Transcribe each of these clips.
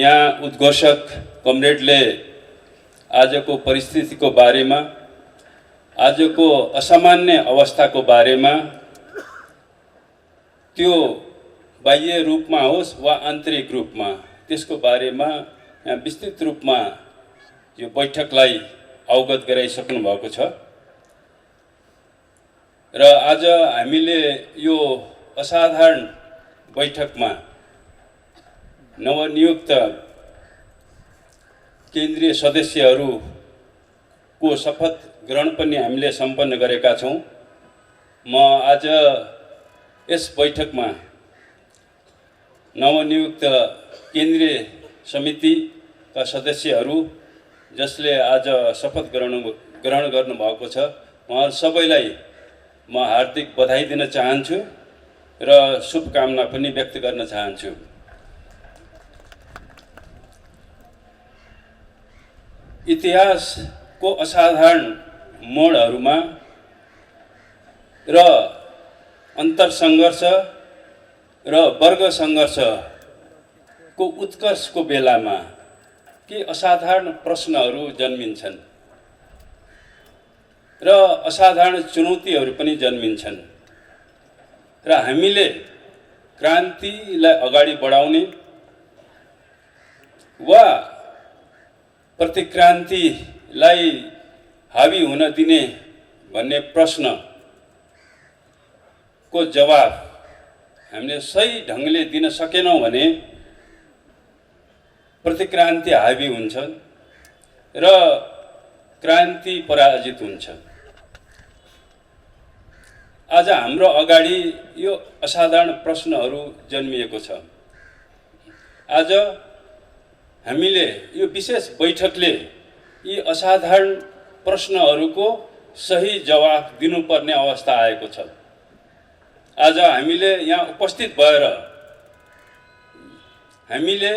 यहाँ उद्घोषक कमरेडले आजको परिस्थितिको बारेमा, आजको असामान्य अवस्थाको बारेमा, त्यो बाह्य रूपमा होस् वा आन्तरिक रूपमा, त्यसको बारेमा यहाँ विस्तृत रूपमा यो बैठकलाई अवगत गराइसक्नु भएको छ। र आज हामीले यो असाधारण बैठकमा नवनियुक्त केन्द्रीय सदस्यहरूको शपथ ग्रहण पनि हामीले सम्पन्न गरेका छौँ। म आज यस बैठकमा नवनियुक्त केन्द्रीय समितिका सदस्यहरू जसले आज शपथ ग्रहण गर्नुभएको छ, उहाँहरू सबैलाई म हार्दिक बधाई दिन चाहन्छु र शुभकामना पनि व्यक्त गर्न चाहन्छु। इतिहासको असाधारण मोडहरूमा र अन्तरसङ्घर्ष र वर्ग सङ्घर्षको उत्कर्षको बेलामा के असाधारण प्रश्नहरू जन्मिन्छन् र असाधारण चुनौतीहरू पनि जन्मिन्छन् र हामीले क्रान्तिलाई अगाडि बढाउने वा प्रतिक्रान्तिलाई हावी हुन दिने भन्ने प्रश्नको जवाब हामीले सही ढङ्गले दिन सकेनौँ भने प्रतिक्रान्ति हावी हुन्छ र क्रान्ति पराजित हुन्छ। आज हाम्रो अगाडि यो असाधारण प्रश्नहरू जन्मिएको छ। आज हामीले यो विशेष बैठकले यी असाधारण प्रश्नहरूको सही जवाफ दिनुपर्ने अवस्था आएको छ। आज हामीले यहाँ उपस्थित भएर हामीले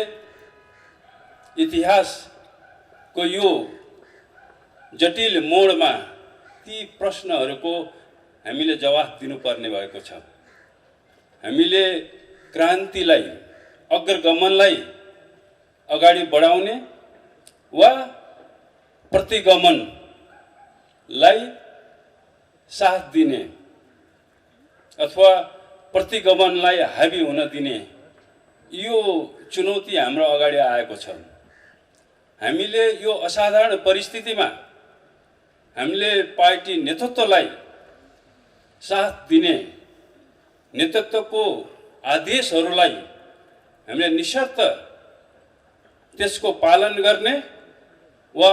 इतिहासको यो जटिल मोडमा ती प्रश्नहरूको हामीले जवाफ दिनुपर्ने भएको छ। हामीले क्रान्तिलाई, अग्रगमनलाई अगाडि बढाउने वा प्रतिगमनलाई साथ दिने अथवा प्रतिगमनलाई हावी हुन दिने यो चुनौती हाम्रो अगाडि आएको छ। हामीले यो असाधारण परिस्थितिमा हामीले पार्टी नेतृत्वलाई साथ दिने, नेतृत्वको आदेशहरूलाई हामीले निशर्त त्यसको पालन गर्ने वा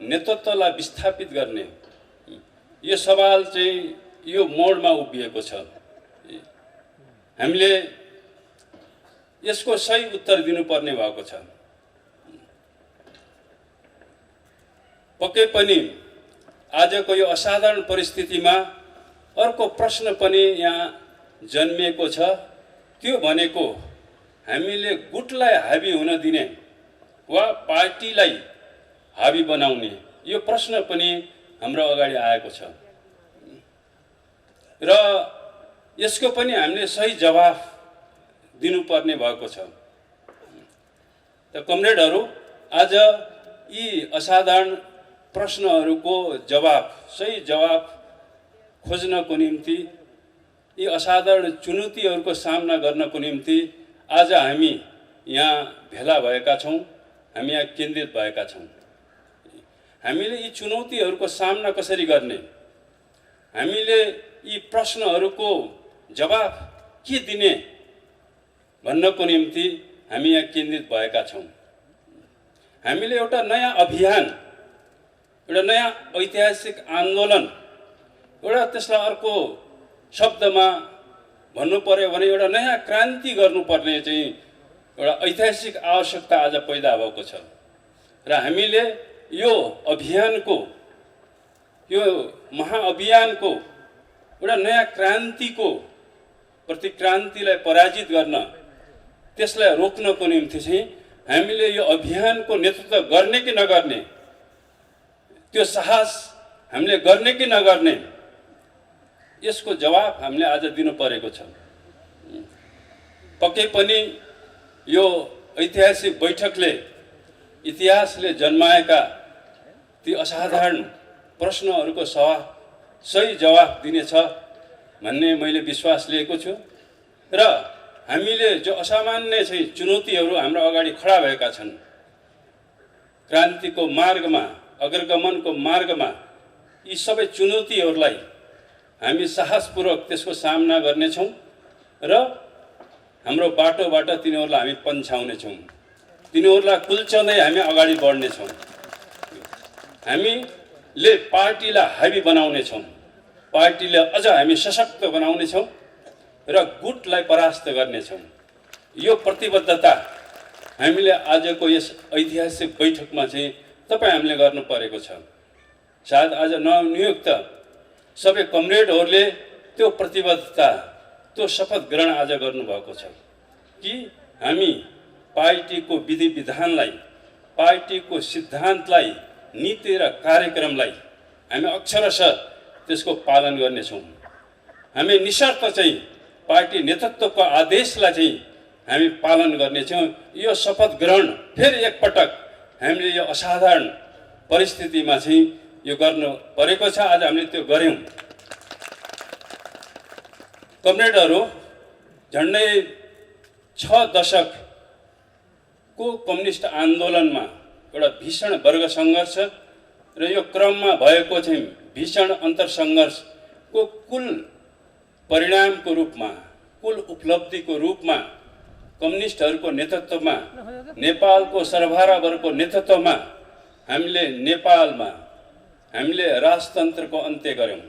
नेतृत्वलाई विस्थापित गर्ने, यो सवाल चाहिँ यो मोडमा उभिएको छ। हामीले यसको सही उत्तर दिनुपर्ने भएको छ। पक्कै पनि आजको यो असाधारण परिस्थितिमा अर्को प्रश्न पनि यहाँ जन्मिएको छ। त्यो भनेको हामीले गुटलाई हावी हुन दिने वा पार्टीलाई हावी बनाउने, यो प्रश्न पनि हाम्रो अगाडि आएको छ र यसको पनि हामीले सही जवाफ दिनुपर्ने भएको छ। त कमरेडहरू, आज यी असाधारण प्रश्नहरूको जवाफ, सही जवाफ खोज्नको निम्ति, यी असाधारण चुनौतीहरूको सामना गर्नको निम्ति आज हामी यहाँ भेला भएका छौँ, हामी यहाँ केन्द्रित भएका छौँ। हामीले यी चुनौतीहरूको सामना कसरी गर्ने, हामीले यी प्रश्नहरूको जवाफ के दिने भन्नको निम्ति हामी यहाँ केन्द्रित भएका छौँ। हामीले एउटा नयाँ अभियान, एउटा नयाँ ऐतिहासिक आन्दोलन, एउटा त्यसलाई अर्को शब्दमा भन्नु पर्यो भने एउटा नयाँ क्रान्ति गर्नुपर्ने चाहिँ एउटा ऐतिहासिक आवश्यकता आज पैदा भएको छ र हामीले यो अभियानको, यो महाअभियानको एउटा नयाँ क्रान्तिको प्रतिक्रान्तिलाई पराजित गर्न, त्यसलाई रोक्नको निम्ति चाहिँ हामीले यो अभियानको नेतृत्व गर्ने कि नगर्ने, त्यो साहस हामीले गर्ने कि नगर्ने, यसको जवाफ हामीले आज दिनु परेको छ। पक्कै पनि यो ऐतिहासिक बैठकले इतिहासले जन्माएका ती असाधारण प्रश्नहरूको सही जवाफ दिनेछ भन्ने मैले विश्वास लिएको छु र हामीले जो असामान्य चाहिँ चुनौतीहरू हाम्रो अगाडि खडा भएका छन्, क्रान्तिको मार्गमा, अग्रगमनको मार्गमा, यी सबै चुनौतीहरूलाई हामी साहसपूर्वक त्यसको सामना गर्नेछौँ र हाम्रो बाटोबाट तिनीहरूलाई हामी पन्छाउनेछौँ, तिनीहरूलाई कुल्च्याउँदै हामी अगाडि बढ्नेछौँ। हामीले पार्टीलाई हाबी बनाउनेछौँ, पार्टीलाई अझ हामी सशक्त बनाउनेछौँ र गुटलाई परास्त गर्नेछौँ। यो प्रतिबद्धता हामीले आजको यस ऐतिहासिक बैठकमा चाहिँ तपाईँ हामीले गर्नु परेको छ। सायद आज नवनियुक्त सबै कमरेडहरूले त्यो प्रतिबद्धता, त्यो शपथ ग्रहण आज गर्नुभएको छ कि हामी पार्टीको विधि विधानलाई, पार्टीको सिद्धान्तलाई, नीति र कार्यक्रमलाई हामी अक्षरशः त्यसको पालन गर्नेछौँ। हामी निशर्त चाहिँ पार्टी नेतृत्वको आदेशलाई चाहिँ हामी पालन गर्नेछौँ। यो शपथ ग्रहण फेरि एकपटक हामीले यो असाधारण परिस्थितिमा चाहिँ यो गर्नु परेको छ। आज हामीले त्यो गऱ्यौँ। कमरेडहरू, झन्डै 6 दशकको कम्युनिस्ट आन्दोलनमा एउटा भीषण वर्ग सङ्घर्ष र यो क्रममा भएको चाहिँ भीषण अन्तरसङ्घर्षको कुल परिणामको रूपमा, कुल उपलब्धिको रूपमा कम्युनिस्टहरूको नेतृत्वमा, नेपालको सर्वहाराहरूको नेतृत्वमा हामीले नेपालमा हामीले राजतन्त्रको अन्त्य गऱ्यौँ,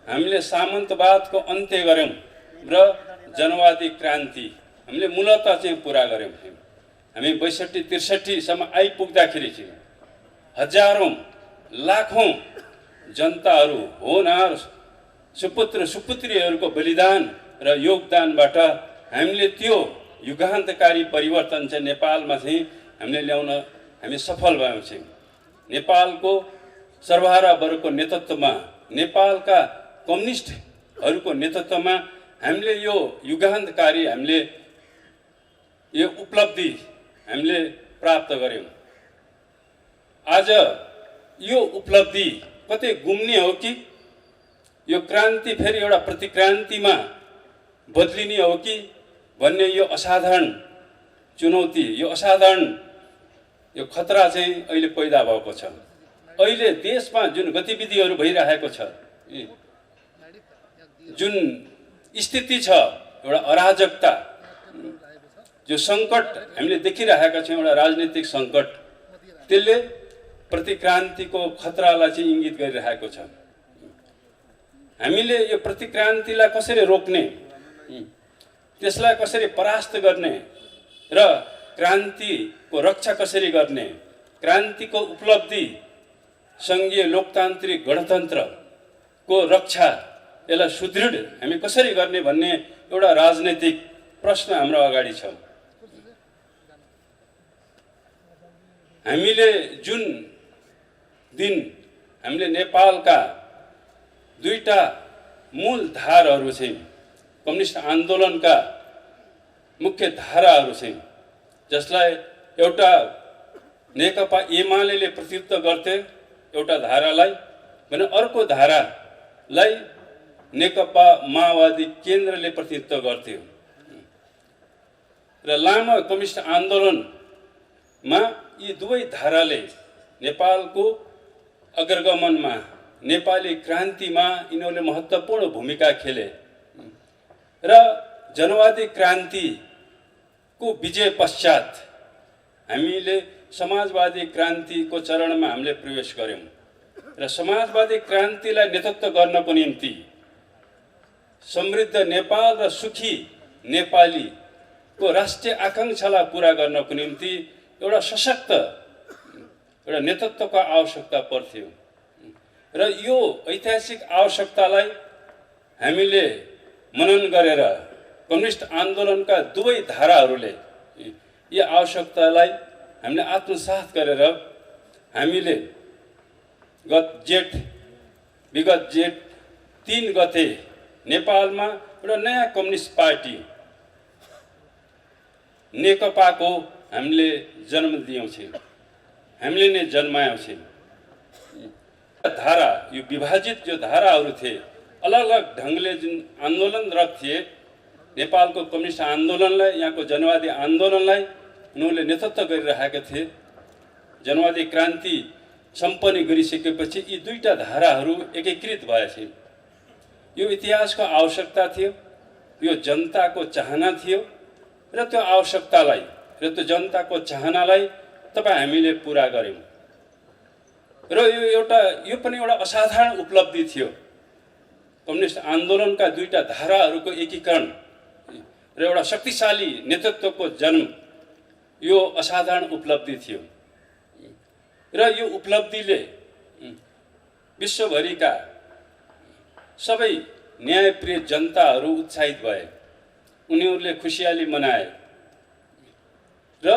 हामीले सामन्तवादको अन्त्य गऱ्यौँ र जनवादी क्रान्ति हामीले मूलतः चाहिँ पुरा गऱ्यौँ। हामी 62-63 सम्म आइपुग्दाखेरि चाहिँ हजारौँ लाखौँ जनताहरू, होनहार सुपुत्र सुपुत्रीहरूको बलिदान र योगदानबाट हामीले त्यो युगान्तकारी परिवर्तन चाहिँ नेपालमा चाहिँ हामीले ल्याउन हामी सफल भयौँ छौँ। नेपालको सर्वहारा वर्गको नेतृत्वमा, नेपालका कम्युनिस्टहरूको नेतृत्वमा हामीले यो युगान्तकारी हामीले यो उपलब्धि हामीले प्राप्त गऱ्यौँ। आज यो उपलब्धि कतै गुम्ने हो कि यो क्रान्ति फेरि एउटा प्रतिक्रान्तिमा बदलिने हो कि भन्ने यो असाधारण चुनौती, यो असाधारण यो खतरा चाहिँ अहिले पैदा भएको छ। अहिले देशमा जुन गतिविधिहरू भइरहेको छ, जुन स्थिति छ, एउटा अराजकता, जो सङ्कट हामीले देखिरहेका छौँ, एउटा राजनीतिक सङ्कट, त्यसले प्रतिक्रान्तिको खतरालाई चाहिँ इङ्गित गरिरहेको छ। हामीले यो प्रतिक्रान्तिलाई कसरी रोक्ने, त्यसलाई कसरी परास्त गर्ने र क्रान्तिको रक्षा कसरी गर्ने, क्रान्तिको उपलब्धि सङ्घीय लोकतान्त्रिक गणतन्त्रको रक्षा, यसलाई सुदृढ हामी कसरी गर्ने भन्ने एउटा राजनैतिक प्रश्न हाम्रो अगाडि छ। हामीले जुन दिन हामीले नेपालका दुईटा मूल धारहरू चाहिँ कम्युनिस्ट आन्दोलनका मुख्य धाराहरू चाहिँ, जसलाई एउटा नेकपा एमाले प्रतिनिधित्व गर्थे एउटा धारालाई भने अर्को धारालाई नेकपा माओवादी केन्द्रले प्रतिनिधित्व गर्थ्यो र लामो कम्युनिस्ट आन्दोलनमा यी दुवै धाराले नेपालको अग्रगमनमा, नेपाली क्रान्तिमा यिनीहरूले महत्त्वपूर्ण भूमिका खेले र जनवादी क्रान्तिको विजय पश्चात हामीले समाजवादी क्रान्तिको चरणमा हामीले प्रवेश गऱ्यौँ र समाजवादी क्रान्तिलाई नेतृत्व गर्नको निम्ति समृद्ध नेपाल र सुखी नेपालीको राष्ट्रिय आकाङ्क्षालाई पुरा गर्नको निम्ति एउटा सशक्त एउटा नेतृत्वको आवश्यकता पर्थ्यो र यो ऐतिहासिक आवश्यकतालाई हामीले मनन गरेर कम्युनिस्ट आन्दोलनका दुवै धाराहरूले यो आवश्यकतालाई हामीले आत्मसात गरेर हामीले विगत जेठ 3 गते नेपालमा एउटा नयाँ कम्युनिस्ट पार्टी नेकपाको हामीले जन्म दियौँ छौँ, हामीले नै जन्मायौँ छौँ। धारा, यो विभाजित जो धाराहरू थिए, अलग अलग ढङ्गले जुन आन्दोलनरत थिए, नेपालको कम्युनिस्ट आन्दोलनलाई, यहाँको जनवादी आन्दोलनलाई उनीहरूले नेतृत्व गरिरहेका थिए। जनवादी क्रान्ति सम्पन्न गरिसकेपछि यी दुईटा धाराहरू एकीकृत भएछन्। यो इतिहासको आवश्यकता थियो, यो जनताको चाहना थियो र त्यो आवश्यकतालाई र त्यो जनताको चाहनालाई तपाईँ हामीले पुरा गर्यौँ। र यो पनि एउटा असाधारण उपलब्धि थियो। कम्युनिस्ट आन्दोलनका दुईटा धाराहरूको एकीकरण र एउटा शक्तिशाली नेतृत्वको जन्म, यो असाधारण उपलब्धि थियो। र यो उपलब्धिले विश्वभरिका सबै न्यायप्रिय जनताहरू उत्साहित भए, उनीहरूले खुसियाली मनाए र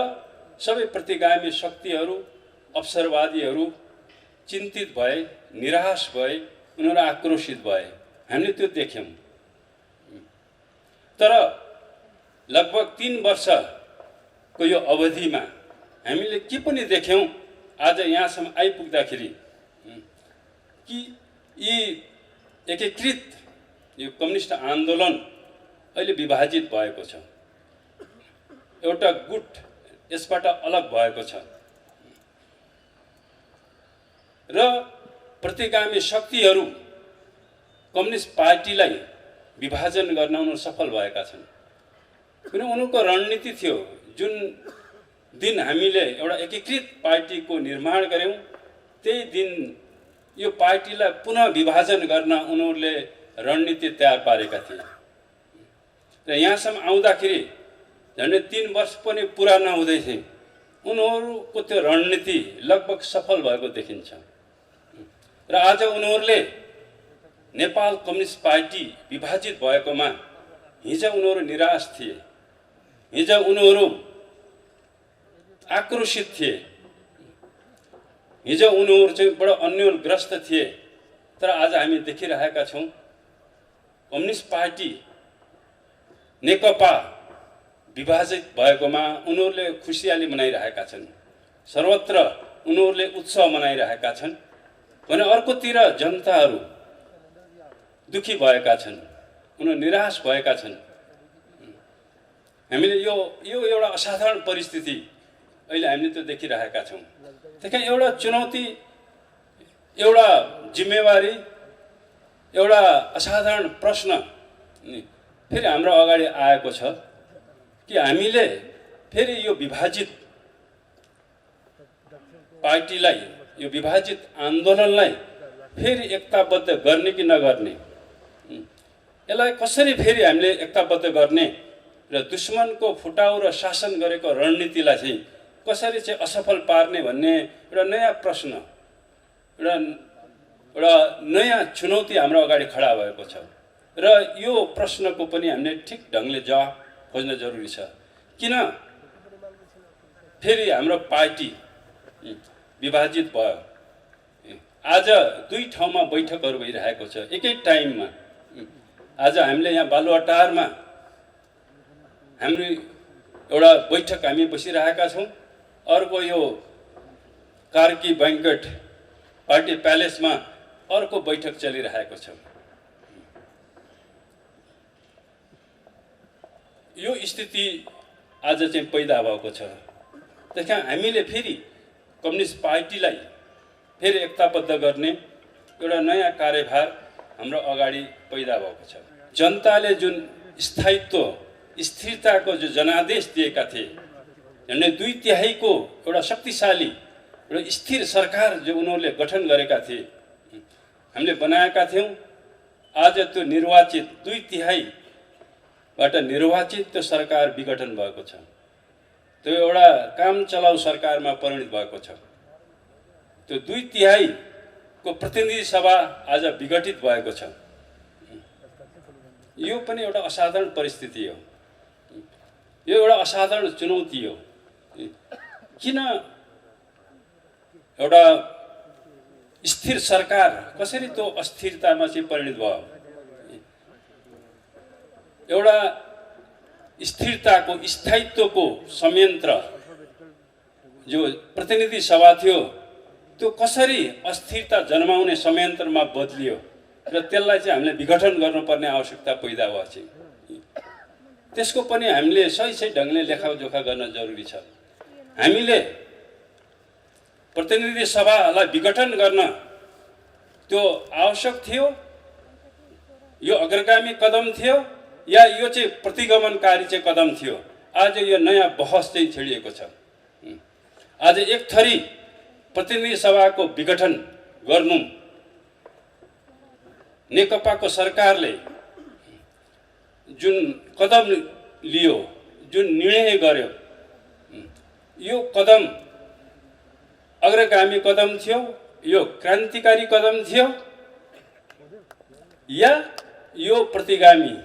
सबै प्रतिगामी शक्तिहरू, अवसरवादीहरू चिन्तित भए, निराश भए, उनीहरू आक्रोशित भए। हामीले त्यो देख्यौँ। तर लगभग 3 वर्षको यो अवधिमा हामीले के पनि देख्यौँ आज यहाँसम्म आइपुग्दाखेरि कि यी एकीकृत यो कम्युनिस्ट आन्दोलन अहिले विभाजित भएको छ, एउटा गुट यसबाट अलग भएको छ र प्रतिगामी शक्तिहरू कम्युनिस्ट पार्टीलाई विभाजन गर्न उनीहरू सफल भएका छन्। किन उनीहरूको रणनीति थियो, जुन दिन हामीले एउटा एकीकृत पार्टीको निर्माण गर्यौँ, त्यही दिन यो पार्टीलाई पुनः विभाजन गर्न उनीहरूले रणनीति तयार पारेका थिए। र यहाँसम्म आउँदाखेरि झन्डै 3 वर्ष पनि पुरा नहुँदै थिए, उनीहरूको त्यो रणनीति लगभग सफल भएको देखिन्छ। र आज उनीहरूले नेपाल कम्युनिस्ट पार्टी विभाजित भएकोमा हिजो उनीहरू निराश थिए, हिजो उनीहरू आक्रोशित थिए, हिजो उनीहरू चाहिँ बडो अन्योलग्रस्त थिए। तर आज हामी देखिरहेका छौँ कम्युनिस्ट पार्टी नेकपा विभाजित भएकोमा उनीहरूले खुसियाली मनाइरहेका छन्, सर्वत्र उनीहरूले उत्सव मनाइरहेका छन् भने अर्कोतिर जनताहरू दुखी भएका छन्, उनीहरू निराश भएका छन्। हामीले यो एउटा असाधारण परिस्थिति अहिले हामीले त्यो देखिरहेका छौँ। त्यही एउटा चुनौती, एउटा जिम्मेवारी, एउटा असाधारण प्रश्न फेरि हाम्रो अगाडि आएको छ कि हामीले फेरि यो विभाजित पार्टीलाई, यो विभाजित आन्दोलनलाई फेरि एकताबद्ध गर्ने कि नगर्ने, यसलाई कसरी फेरि हामीले एकताबद्ध गर्ने र दुश्मनको फुटाउ र शासन गरेको रणनीतिलाई चाहिँ कसरी चाहिँ असफल पार्ने भन्ने एउटा नयाँ प्रश्न, एउटा नयाँ चुनौती हाम्रो अगाडि खडा भएको छ। र यो प्रश्नको पनि हामीले ठिक ढङ्गले जवाफ खोज्न जरुरी छ। किन फेरि हाम्रो पार्टी विभाजित भयो? आज 2 ठाउँमा बैठकहरू भइरहेको छ एकै टाइममा। आज हामीले यहाँ बालुवाटारमा हाम्रो एउटा बैठक हामी बसिरहेका छौँ, अर्को यो कार्की बैंक्वेट पार्टी प्यालेसमा अर्को बैठक चलिरहेको छ। यो स्थिति आज चाहिँ पैदा भएको छ। त्यसकारण हामीले फेरि कम्युनिस्ट पार्टीलाई फेरि एकताबद्ध गर्ने एउटा नयाँ कार्यभार हाम्रो अगाडि पैदा भएको छ। जनताले जुन स्थायित्व, स्थिरताको जो जनादेश दिएका थिए, झन्डै 2/3 एउटा शक्तिशाली र स्थिर सरकार जो उनीहरूले गठन गरेका थिए, हामीले बनाएका थियौँ। आज त्यो निर्वाचित 2/3बाट निर्वाचित त्यो सरकार विघटन भएको छ, त्यो एउटा काम चलाउ सरकारमा परिणत भएको छ। त्यो 2/3को प्रतिनिधि सभा आज विघटित भएको छ। यो पनि एउटा असाधारण परिस्थिति हो, यो एउटा असाधारण चुनौती हो। किन एउटा स्थिर सरकार कसरी त्यो अस्थिरतामा चाहिँ परिणत भयो? एउटा स्थिरताको स्थायित्वको संयन्त्र जो प्रतिनिधि सभा थियो त्यो कसरी अस्थिरता जन्माउने संयन्त्रमा बदलियो र त्यसलाई चाहिँ हामीले विघटन गर्नुपर्ने आवश्यकता पैदा भयो चाहिँ त्यसको पनि हामीले सही ढङ्गले लेखाजोखा गर्न जरुरी छ। हामीले प्रतिनिधि सभालाई विघटन गर्न त्यो आवश्यक थियो, यो अग्रगामी कदम थियो या यो चाहिँ प्रतिगमनकारी चाहिँ कदम थियो। आज यो नयाँ बहस चाहिँ छेडिएको छ। आज एक थरी प्रतिनिधि सभाको विघटन गर्नु नेकपाको सरकारले जुन कदम लियो, जुन निर्णय गर्यो, यो कदम अग्रगामी कदम थियो, यो क्रान्तिकारी कदम थियो या यो प्रतिगामी,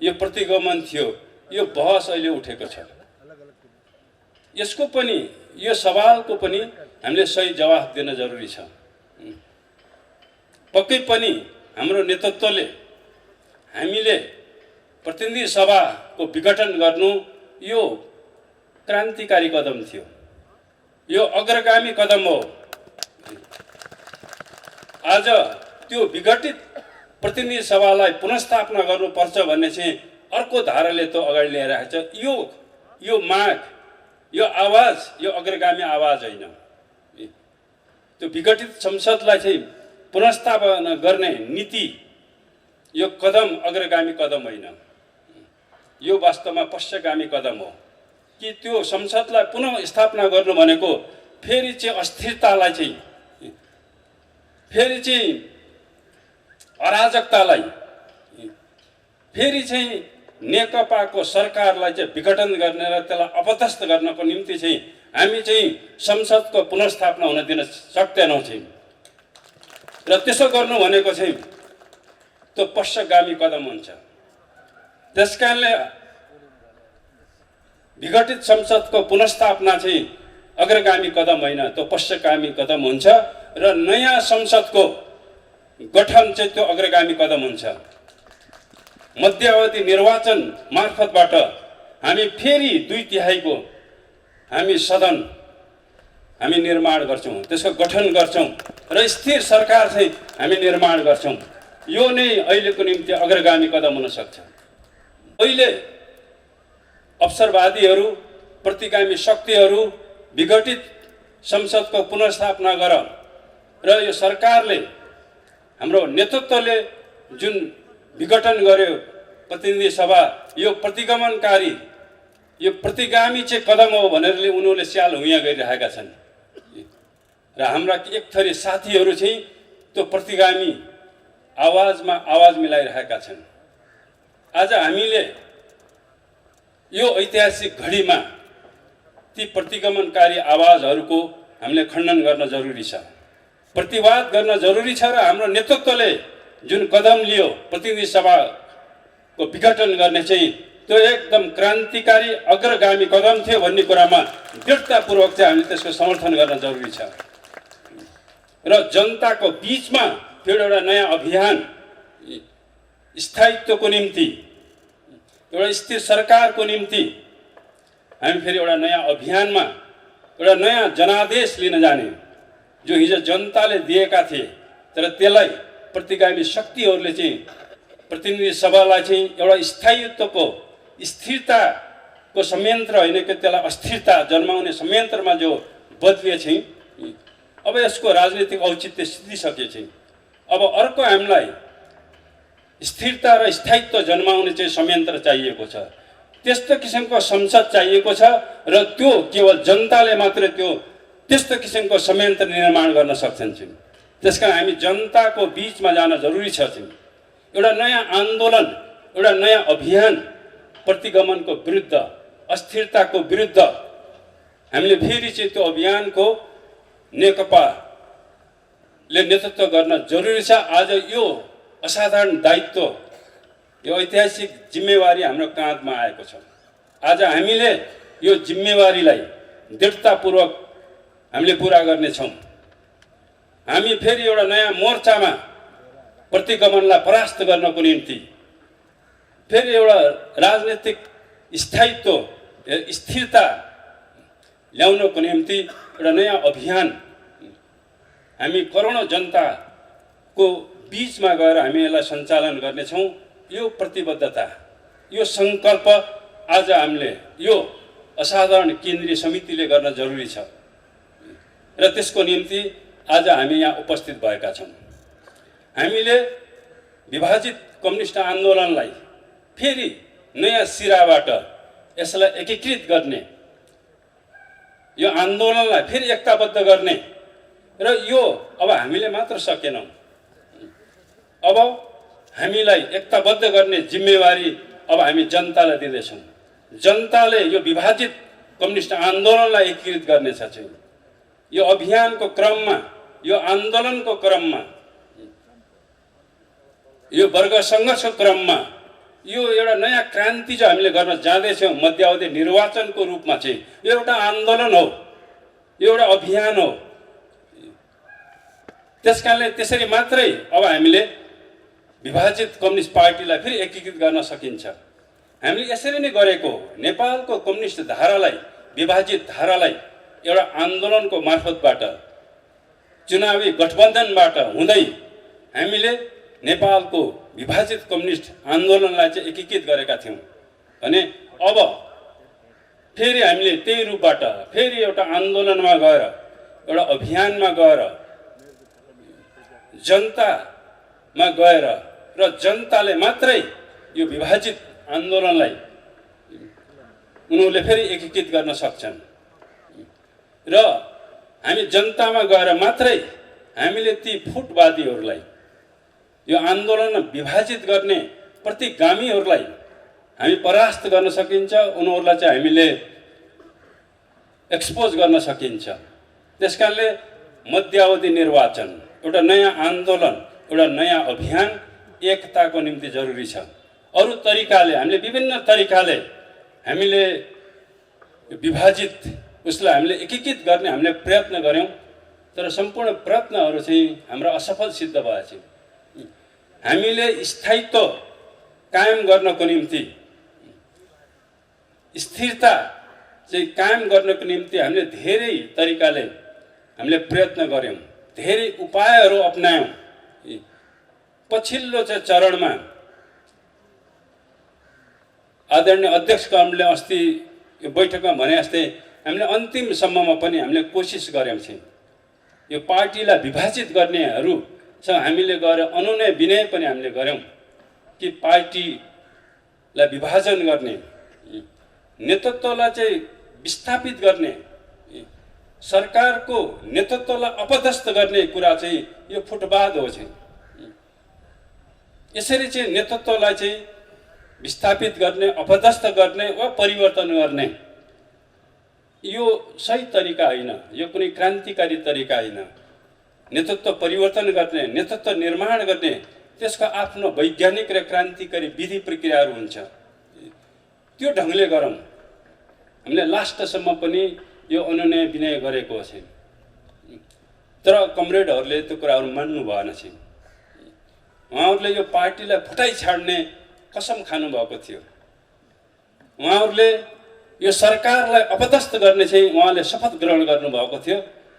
यो प्रतिगमन थियो। यो बहस अहिले उठेको छ। यसको पनि, यो सवालको पनि हामीले सही जवाफ दिन जरुरी छ। पक्कै पनि हाम्रो नेतृत्वले हामीले प्रतिनिधि सभाको विघटन गर्नु यो क्रान्तिकारी कदम थियो, यो अग्रगामी कदम हो। आज त्यो विघटित प्रतिनिधि सभालाई पुनर्स्थापना गर्नुपर्छ भन्ने चाहिँ अर्को धाराले त अगाडि ल्याएर आएको छ। यो माग, यो आवाज, यो अग्रगामी आवाज होइन। त्यो विघटित संसदलाई चाहिँ पुनर्स्थापना गर्ने नीति, यो कदम अग्रगामी कदम होइन, यो वास्तवमा पश्चगामी कदम हो। कि त्यो संसदलाई पुनः स्थापना गर्नु भनेको फेरि चाहिँ अस्थिरतालाई चाहिँ, फेरि चाहिँ अराजकतालाई, फेरि चाहिँ नेकपाको सरकारलाई चाहिँ विघटन गर्ने र त्यसलाई अपदस्थ गर्नको निम्ति चाहिँ हामी चाहिँ संसदको पुनर्स्थापना हुन दिन सक्दैनौँ चाहिँ। र त्यसो गर्नु भनेको चाहिँ त्यो पश्चगामी कदम हुन्छ। त्यसकारणले विघटित संसदको पुनर्स्थापना चाहिँ अग्रगामी कदम होइन, त्यो पश्चगामी कदम हुन्छ। र नयाँ संसदको गठन चाहिँ त्यो अग्रगामी कदम हुन्छ। मध्यावधि निर्वाचन मार्फतबाट हामी फेरि 2/3 हामी सदन हामी निर्माण गर्छौँ, त्यसको गठन गर्छौँ र स्थिर सरकार चाहिँ हामी निर्माण गर्छौँ। यो नै अहिलेको निम्ति अग्रगामी कदम हुन सक्छ। अहिले अवसरवादीहरू, प्रतिगामी शक्तिहरू विघटित संसदको पुनर्स्थापना गर र यो सरकारले, हाम्रो नेतृत्वले जुन विघटन गर्यो प्रतिनिधि सभा, यो प्रतिगमनकारी, यो प्रतिगामी चाहिँ कदम हो भनेर उनीहरूले स्याल हुइया गरिरहेका छन्। र हाम्रा एक थरी साथीहरू चाहिँ त्यो प्रतिगामी आवाजमा आवाज मिलाइरहेका छन्। आज हामीले यो ऐतिहासिक घडीमा ती प्रतिगमनकारी आवाजहरूको हामीले खण्डन गर्न जरुरी छ, प्रतिवाद गर्न जरुरी छ। र हाम्रो नेतृत्वले जुन कदम लियो प्रतिनिधि सभाको विघटन गर्ने चाहिँ त्यो एकदम क्रान्तिकारी अग्रगामी कदम थियो भन्ने कुरामा दृढतापूर्वक चाहिँ हामीले त्यसको समर्थन गर्न जरुरी छ। र जनताको बीचमा फेरि एउटा नयाँ अभियान, स्थायित्वको निम्ति, एउटा स्थिर सरकारको निम्ति हामी फेरि एउटा नयाँ अभियानमा एउटा नयाँ जनादेश लिन जाने, जो हिजो जनताले दिएका थिए तर त्यसलाई प्रतिगामी शक्तिहरूले चाहिँ प्रतिनिधि सभालाई चाहिँ एउटा स्थायित्वको, स्थिरताको संयन्त्र होइन कि त्यसलाई अस्थिरता जन्माउने संयन्त्रमा जो बदलिए चाहिँ अब यसको राजनीतिक औचित्य सिद्धिसके चाहिँ अब अर्को हामीलाई स्थिरता र स्थायित्व जन्माउने चाहिँ संयन्त्र चाहिएको छ। त्यस्तो किसिमको संसद चाहिएको छ र त्यो केवल जनताले मात्र त्यो त्यस्तो किसिमको संयन्त्र निर्माण गर्न सक्छन्। त्यसकारण हामी जनताको बीचमा जान जरुरी छ। एउटा नयाँ आन्दोलन, एउटा नयाँ अभियान प्रतिगमनको विरुद्ध, अस्थिरताको विरुद्ध हामीले फेरि चाहिँ त्यो अभियानको नेकपाले नेतृत्व गर्न जरुरी छ। आज यो असाधारण दायित्व, यो ऐतिहासिक जिम्मेवारी हाम्रो काँधमा आएको छ। आज हामीले यो जिम्मेवारीलाई दृढतापूर्वक हामीले पुरा गर्नेछौँ। हामी फेरि एउटा नयाँ मोर्चामा प्रतिगमनलाई परास्त गर्नको निम्ति फेरि एउटा राजनीतिक स्थायित्व स्थिरता ल्याउनको निम्ति एउटा नयाँ अभियान हामी करोडौं जनताको बीचमा गएर हामी यसलाई सञ्चालन गर्नेछौँ। यो प्रतिबद्धता, यो सङ्कल्प आज हामीले यो असाधारण केन्द्रीय समितिले गर्न जरुरी छ र त्यसको निम्ति आज हामी यहाँ उपस्थित भएका छौँ। हामीले विभाजित कम्युनिस्ट आन्दोलनलाई फेरि नयाँ सिराबाट यसलाई एकीकृत गर्ने, यो आन्दोलनलाई फेरि एकताबद्ध गर्ने र यो अब हामीले मात्र सकेनौँ, अब हामीलाई एकताबद्ध गर्ने जिम्मेवारी अब हामी जनतालाई दिँदैछौँ। जनताले यो विभाजित कम्युनिस्ट आन्दोलनलाई एकीकृत गर्नेछ चाहिँ यो अभियानको क्रममा, यो आन्दोलनको क्रममा, यो वर्ग सङ्घर्षको क्रममा यो एउटा नयाँ क्रान्ति जो हामीले गर्न जाँदैछौँ मध्यावधि निर्वाचनको रूपमा चाहिँ यो एउटा आन्दोलन हो, यो एउटा अभियान हो। त्यसकारणले त्यसरी मात्रै अब हामीले विभाजित कम्युनिस्ट पार्टीलाई फेरि एकीकृत गर्न सकिन्छ। हामीले यसरी नै गरेको नेपालको कम्युनिस्ट धारालाई, विभाजित धारालाई एउटा आन्दोलनको मार्फतबाट, चुनावी गठबन्धनबाट हुँदै हामीले नेपालको विभाजित कम्युनिस्ट आन्दोलनलाई चाहिँ एकीकृत गरेका थियौँ भने अब फेरि हामीले त्यही रूपबाट फेरि एउटा आन्दोलनमा गएर, एउटा अभियानमा गएर, जनतामा गएर र जनताले मात्रै यो विभाजित आन्दोलनलाई उनीहरूले फेरि एकीकृत गर्न सक्छन् र हामी जनतामा गएर मात्रै हामीले ती फुटवादीहरूलाई, यो आन्दोलन विभाजित गर्ने प्रतिगामीहरूलाई हामी परास्त गर्न सकिन्छ, उनीहरूलाई चाहिँ हामीले एक्सपोज गर्न सकिन्छ। त्यसकारणले मध्यावधि निर्वाचन, एउटा नयाँ आन्दोलन, एउटा नयाँ अभियान एकताको निम्ति जरुरी छ। अरू तरिकाले हामीले विभिन्न तरिकाले हामीले विभाजित उसलाई हामीले एकीकृत गर्ने हामीले प्रयत्न गऱ्यौँ, तर सम्पूर्ण प्रयत्नहरू चाहिँ हाम्रा असफल सिद्ध भएछ। हामीले स्थायित्व कायम गर्नको निम्ति, स्थिरता चाहिँ कायम गर्नको निम्ति हामीले धेरै तरिकाले हामीले प्रयत्न गऱ्यौँ, धेरै उपायहरू अपनायौँ। पछिल्लो चाहिँ चरणमा आदरणीय अध्यक्षहरूले अस्ति यो बैठकमा भने जस्तै हामीले अन्तिमसम्ममा पनि हामीले कोसिस गऱ्यौँ चाहिँ यो पार्टीलाई विभाजित गर्नेहरूसँग हामीले गएर अनुनय विनय पनि हामीले गऱ्यौँ कि पार्टीलाई विभाजन गर्ने, नेतृत्वलाई चाहिँ विस्थापित गर्ने, सरकारको नेतृत्वलाई अपदस्थ गर्ने कुरा चाहिँ यो फुटवाद हो चाहिँ। यसरी चाहिँ नेतृत्वलाई चाहिँ विस्थापित गर्ने, अपदस्थ गर्ने वा परिवर्तन गर्ने यो सही तरिका होइन, यो कुनै क्रान्तिकारी तरिका होइन। नेतृत्व परिवर्तन गर्ने, नेतृत्व निर्माण गर्ने त्यसको आफ्नो वैज्ञानिक र क्रान्तिकारी विधि प्रक्रियाहरू हुन्छ। त्यो ढङ्गले गरौँ। हामीले लास्टसम्म पनि यो अनुनय विनय गरेको छ, तर कमरेडहरूले त्यो कुराहरू मान्नु भएन चाहिँ। उहाँहरूले यो पार्टीलाई फुटाइ छाड्ने कसम खानुभएको थियो। उहाँहरूले यो सरकारलाई अपदस्थ गर्ने चाहिँ उहाँले शपथ ग्रहण गर्नुभएको थियो।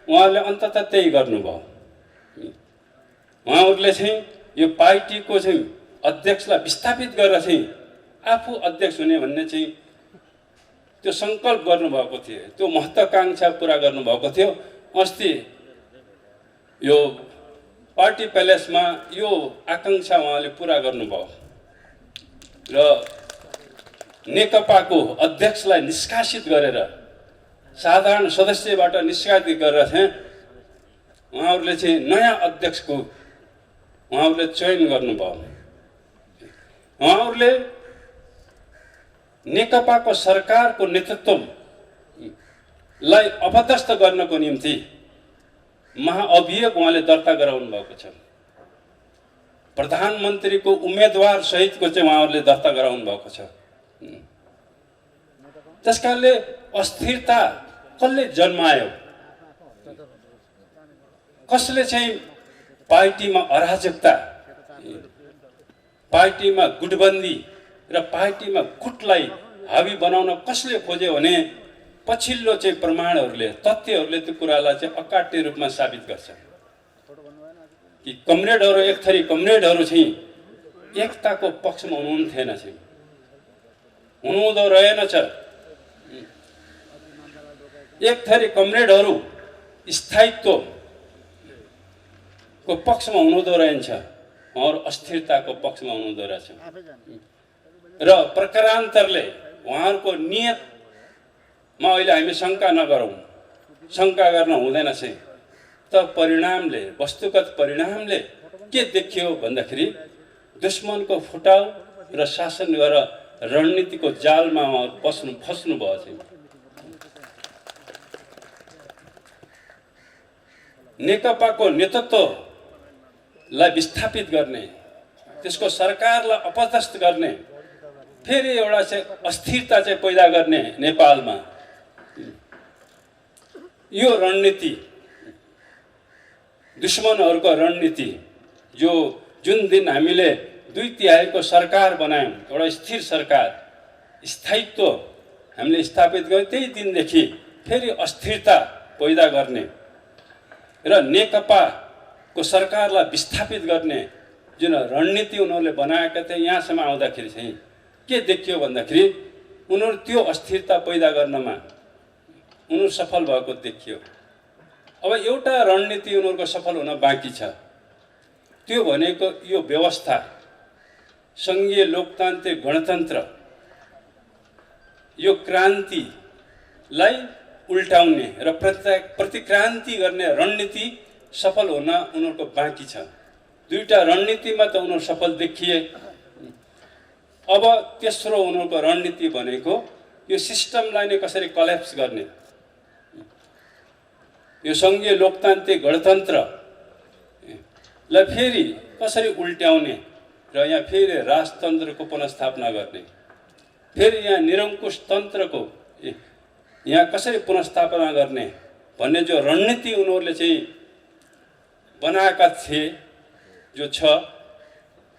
उहाँहरूले अन्ततः त्यही गर्नुभयो। उहाँहरूले चाहिँ यो पार्टीको चाहिँ अध्यक्षलाई विस्थापित गरेर चाहिँ आफू अध्यक्ष हुने भन्ने चाहिँ त्यो सङ्कल्प गर्नुभएको थियो, त्यो महत्त्वाकांक्षा पुरा गर्नुभएको थियो। अस्ति यो पार्टी प्यालेसमा यो आकाङ्क्षा उहाँले पुरा गर्नुभयो र नेकपाको अध्यक्षलाई निष्कासित गरेर, साधारण सदस्यबाट निष्कासित गरेर चाहिँ उहाँहरूले चाहिँ नयाँ अध्यक्षको उहाँहरूले चयन गर्नुभयो। उहाँहरूले नेकपाको सरकारको नेतृत्वलाई अपदस्थ गर्नको निम्ति महाअभियोग उहाँले दर्ता गराउनु भएको छ। प्रधानमन्त्रीको उम्मेदवार सहितको चाहिँ उहाँहरूले दर्ता गराउनु भएको छ। त्यसकारणले अस्थिरता कसले जन्मायो, कसले चाहिँ पार्टीमा अराजकता, पार्टीमा गुटबन्दी र पार्टीमा गुटलाई हावी बनाउन कसले खोज्यो भने पछिल्लो चाहिँ प्रमाणहरूले तथ्यहरूले त्यो कुरालाई चाहिँ अकाट्य रूपमा साबित गर्छ कि कमरेडहरू एक थरी कमरेडहरू चाहिँ एकताको पक्षमा हुनुहुन्थेन चाहिँ हुनुहुँदो रहेनछ। एक थरी कमरेडहरू स्थायित्वको पक्षमा हुनुहुँदो रहेछ, उहाँहरू अस्थिरताको पक्षमा हुनुहुँदो रहेछ र प्रकारान्तरले उहाँहरूको नियतमा अहिले हामी शङ्का नगरौँ, शङ्का गर्न हुँदैन चाहिँ। त परिणामले वस्तुगत परिणामले के देखियो भन्दाखेरि दुश्मनको फुटाउ र शासन गरेर रणनीतिको जालमा फस्नु भयो चाहिँ। नेकपाको नेतृत्वलाई विस्थापित गर्ने, त्यसको सरकारलाई अपदस्थ गर्ने, फेरि एउटा चाहिँ अस्थिरता चाहिँ पैदा गर्ने नेपालमा, यो रणनीति दुश्मनहरूको रणनीति जुन दिन हामीले 2/3 सरकार बनायौँ, एउटा स्थिर सरकार स्थायित्व हामीले स्थापित गर्यौँ, त्यही दिनदेखि फेरि अस्थिरता पैदा गर्ने र नेकपाको सरकारलाई विस्थापित गर्ने जुन रणनीति उनीहरूले बनाएका थिए, यहाँसम्म आउँदाखेरि चाहिँ के देखियो भन्दाखेरि उनीहरू त्यो अस्थिरता पैदा गर्नमा उनीहरू सफल भएको देखियो। अब एउटा रणनीति उनीहरूको सफल हुन बाँकी छ, त्यो भनेको यो व्यवस्था सङ्घीय लोकतान्त्रिक गणतन्त्र, यो क्रान्तिलाई उल्टाउने र प्रतिक्रान्ति गर्ने रणनीति सफल हुन उनीहरूको बाँकी छ। दुईटा रणनीतिमा त उनीहरू सफल देखिए। अब तेस्रो उनीहरूको रणनीति भनेको यो सिस्टमलाई नै कसरी कलेप्स गर्ने, यो सङ्घीय लोकतान्त्रिक गणतन्त्रलाई फेरि कसरी उल्ट्याउने र यहाँ फेरि राजतन्त्रको पुनर्स्थापना गर्ने, फेरि यहाँ निरङ्कुश तन्त्रको यहाँ कसरी पुनर्स्थापना गर्ने भन्ने जो रणनीति उनीहरूले चाहिँ बनाएका थिए जो छ,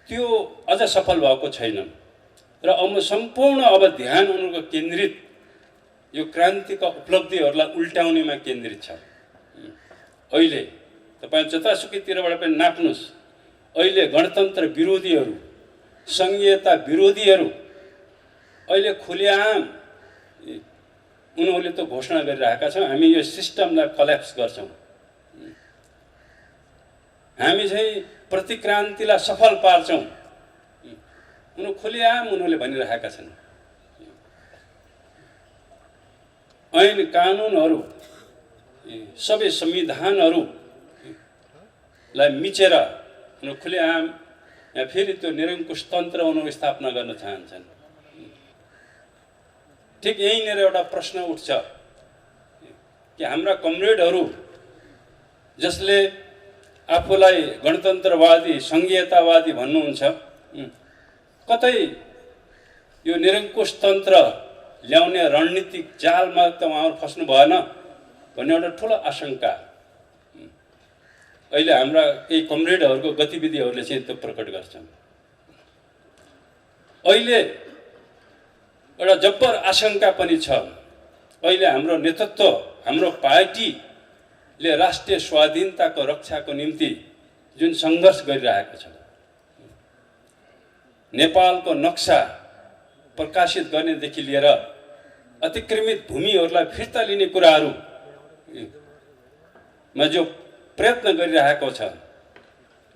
त्यो अझ सफल भएको छैन र अब सम्पूर्ण ध्यान उनीहरूको केन्द्रित यो क्रान्तिका उपलब्धिहरूलाई उल्टाउनेमा केन्द्रित छ। अहिले तपाईँ जतासुकैतिरबाट पनि नाप्नुहोस्, अहिले गणतन्त्र विरोधीहरू, सङ्घीयता विरोधीहरू अहिले खुलेआम उनीहरूले त घोषणा गरिरहेका छौँ, हामी यो सिस्टमलाई कलेप्स गर्छौँ, हामी चाहिँ प्रतिक्रान्तिलाई सफल पार्छौँ, उनीहरू खुलेआम उनीहरूले भनिरहेका छन्। ऐन कानुनहरू सबै संविधानहरूलाई मिचेर उनीहरू खुलेआम यहाँ फेरि त्यो निरङ्कुश तन्त्र उनीहरू स्थापना गर्न चाहन्छन्। ठिक यहीँनिर एउटा प्रश्न उठ्छ कि हाम्रा कमरेडहरू जसले आफूलाई गणतन्त्रवादी सङ्घीयतावादी भन्नुहुन्छ, कतै यो निरङ्कुश तन्त्र ल्याउने रणनीतिक जालमा त उहाँहरू फस्नु भएन भन्ने एउटा ठुलो आशंका अहिले हाम्रा केही कमरेडहरूको गतिविधिहरूले चाहिँ त्यो प्रकट गर्छन्। अहिले एउटा जब्बर आशंका पनि छ, अहिले हाम्रो नेतृत्व, हाम्रो पार्टीले राष्ट्रिय स्वाधीनताको रक्षाको निम्ति जुन सङ्घर्ष गरिरहेको छ, नेपालको नक्सा प्रकाशित गर्नेदेखि लिएर अतिक्रमित भूमिहरूलाई फिर्ता लिने कुराहरूमा जो प्रयत्न गरिरहेको छ,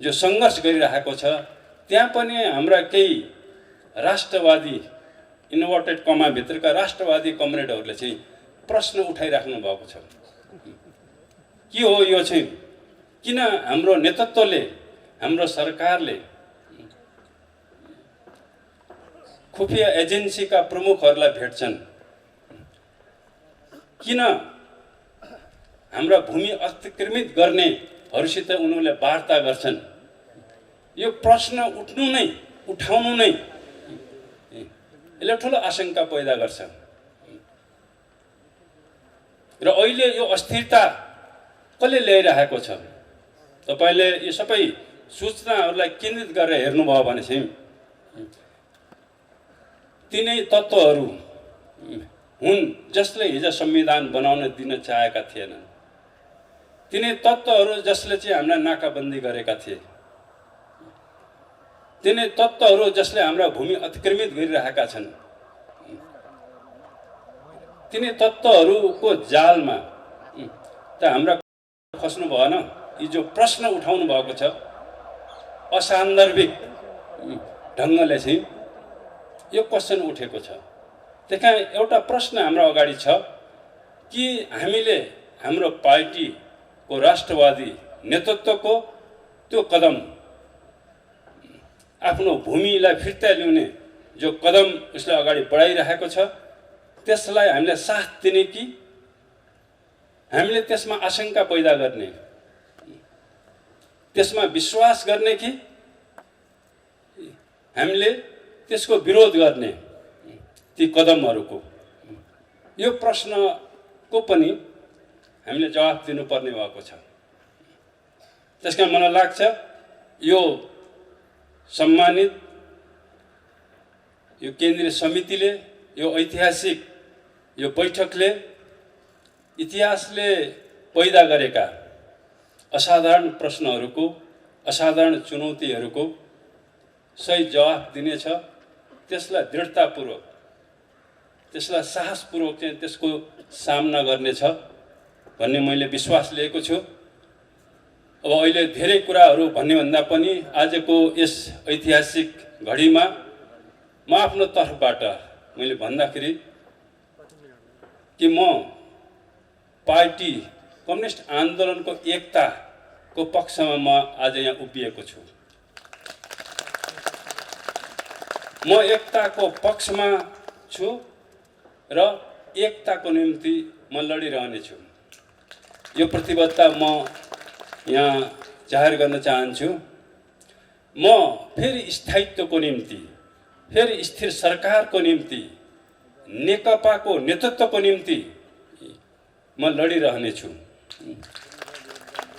जो सङ्घर्ष गरिरहेको छ, त्यहाँ पनि हाम्रा केही राष्ट्रवादी इन्भर्टेड कमाभित्रका राष्ट्रवादी कमरेडहरूले चाहिँ प्रश्न उठाइराख्नु भएको छ। के हो यो चाहिँ? किन हाम्रो नेतृत्वले, हाम्रो सरकारले खुफिया एजेन्सीका प्रमुखहरूलाई भेट्छन्? किन हाम्रा भूमि अतिक्रमित गर्नेहरूसित उनीहरूले वार्ता गर्छन्? यो प्रश्न उठाउनु नै यसले ठुलो आशंका पैदा गर्छ। र अहिले यो अस्थिरता कसले ल्याइरहेको छ? तपाईँले यो सबै सूचनाहरूलाई केन्द्रित गरेर हेर्नुभयो भने चाहिँ तिनै तत्त्वहरू हुन् जसले हिजो संविधान बनाउन दिन चाहेका थिएनन्। तिनै तत्त्वहरू जसले चाहिँ हामीलाई नाकाबन्दी गरेका थिए, तिनै तत्त्वहरू जसले हाम्रा भूमि अतिक्रमित गरिरहेका छन्, तिनै तत्त्वहरूको जालमा त हाम्रा फस्नु भएन। यी जो प्रश्न उठाउनु भएको छ असान्दर्भिक ढङ्गले चाहिँ यो क्वेसन उठेको छ। त्यही कारण एउटा प्रश्न हाम्रो अगाडि छ कि हामीले हाम्रो पार्टीको राष्ट्रवादी नेतृत्वको त्यो कदम, आफ्नो भूमिलाई फिर्ता ल्याउने जो कदम उसले अगाडि बढाइरहेको छ, त्यसलाई हामीले साथ दिने कि हामीले त्यसमा आशंका पैदा गर्ने, त्यसमा विश्वास गर्ने कि हामीले त्यसको विरोध गर्ने, ती कदमहरूको यो प्रश्नको पनि हामीले जवाफ दिनुपर्ने भएको छ। त्यसकारण मलाई लाग्छ यो सम्मानित यो केन्द्रीय समितिले, यो ऐतिहासिक यो बैठकले इतिहासले पैदा गरेका असाधारण प्रश्नहरूको, असाधारण चुनौतीहरूको सही जवाफ दिनेछ। त्यसलाई दृढतापूर्वक, त्यसलाई साहसपूर्वक चाहिँ त्यसको सामना गर्नेछ भन्ने मैले विश्वास लिएको छु। अब अहिले धेरै कुराहरू भन्ने भन्दा पनि आजको यस ऐतिहासिक घडीमा म आफ्नो तर्फबाट मैले भन्दाखेरि कि म पार्टी कम्युनिस्ट आन्दोलनको एकताको पक्षमा म आज यहाँ उभिएको छु। म एकताको पक्षमा छु र एकताको निम्ति म लडिरहनेछु। यो प्रतिबद्धता म यहाँ जाहेर गर्न चाहन्छु। म फेरि स्थायित्वको निम्ति, फेरि स्थिर सरकारको निम्ति, नेकपाको नेतृत्वको निम्ति म लडिरहनेछु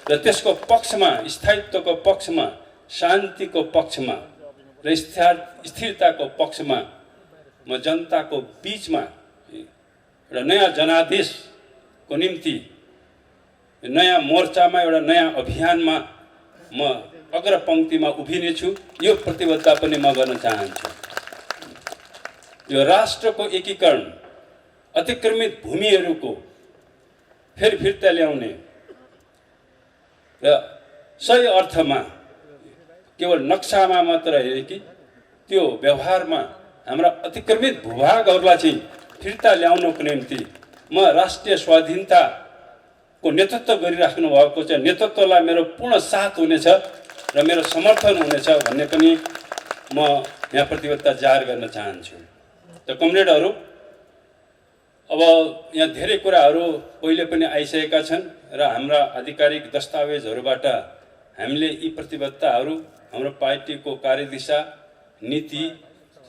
र त्यसको पक्षमा, स्थायित्वको पक्षमा, शान्तिको पक्षमा र स्थिरताको पक्षमा म जनताको बीचमा एउटा नयाँ जनादेशको निम्ति नयाँ मोर्चामा, एउटा नयाँ अभियानमा म अग्रपङ्क्तिमा उभिनेछु। यो प्रतिबद्धता पनि म गर्न चाहन्छु। यो राष्ट्रको एकीकरण, अतिक्रमित भूमिहरूको फेरि फिर्ता ल्याउने र सही अर्थमा केवल नक्सामा मात्र होइन कि त्यो व्यवहारमा हाम्रा अतिक्रमित भूभागहरूलाई चाहिँ फिर्ता ल्याउनको निम्ति म राष्ट्रिय स्वाधीनताको नेतृत्व गरिराख्नु भएको छ। नेतृत्वलाई मेरो पूर्ण साथ हुनेछ र मेरो समर्थन हुनेछ भन्ने पनि म यहाँ प्रतिबद्धता जाहेर गर्न चाहन्छु। त कमरेडहरू, अब यहाँ धेरै कुराहरू पहिले पनि आइसकेका छन् र हाम्रा आधिकारिक दस्तावेजहरूबाट हामीले यी प्रतिबद्धताहरू, हाम्रो पार्टीको कार्यदिशा, नीति,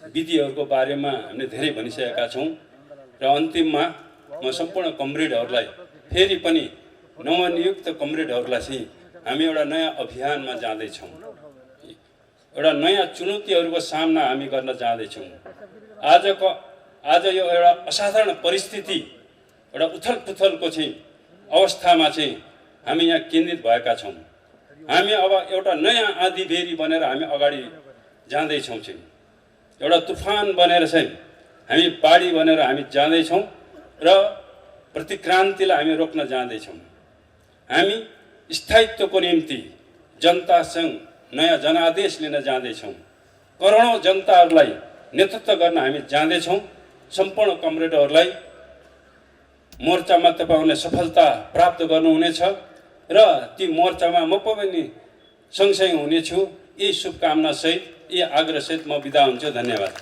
विधिहरूको बारेमा हामीले धेरै भनिसकेका छौँ र अन्तिममा म सम्पूर्ण कमरेडहरूलाई फेरि पनि नवनियुक्त कमरेडहरूलाई चाहिँ हामी एउटा नयाँ अभियानमा जाँदैछौँ, एउटा नयाँ चुनौतीहरूको सामना हामी गर्न जाँदैछौँ। आज यो एउटा असाधारण परिस्थिति, एउटा उथलपुथलको चाहिँ अवस्थामा चाहिँ हामी यहाँ केन्द्रित भएका छौँ। हामी अब एउटा नयाँ आँधीबेहरी बनेर हामी अगाडि जाँदैछौँ चाहिँ, एउटा तुफान बनेर चाहिँ हामी बाढी बनेर हामी जाँदैछौँ र प्रतिक्रान्तिलाई हामी रोक्न जाँदैछौँ। हामी स्थायित्वको निम्ति जनतासँग नयाँ जनादेश लिन जाँदैछौँ। करोडौँ जनताहरूलाई नेतृत्व गर्न हामी जाँदैछौँ। सम्पूर्ण कमरेडहरूलाई मोर्चामा तपाईँहरूले सफलता प्राप्त गर्नुहुनेछ र ती मोर्चामा म पनि सँगसँगै हुनेछु। यी शुभकामनासहित, यी आग्रहसहित म बिदा हुन्छु। धन्यवाद।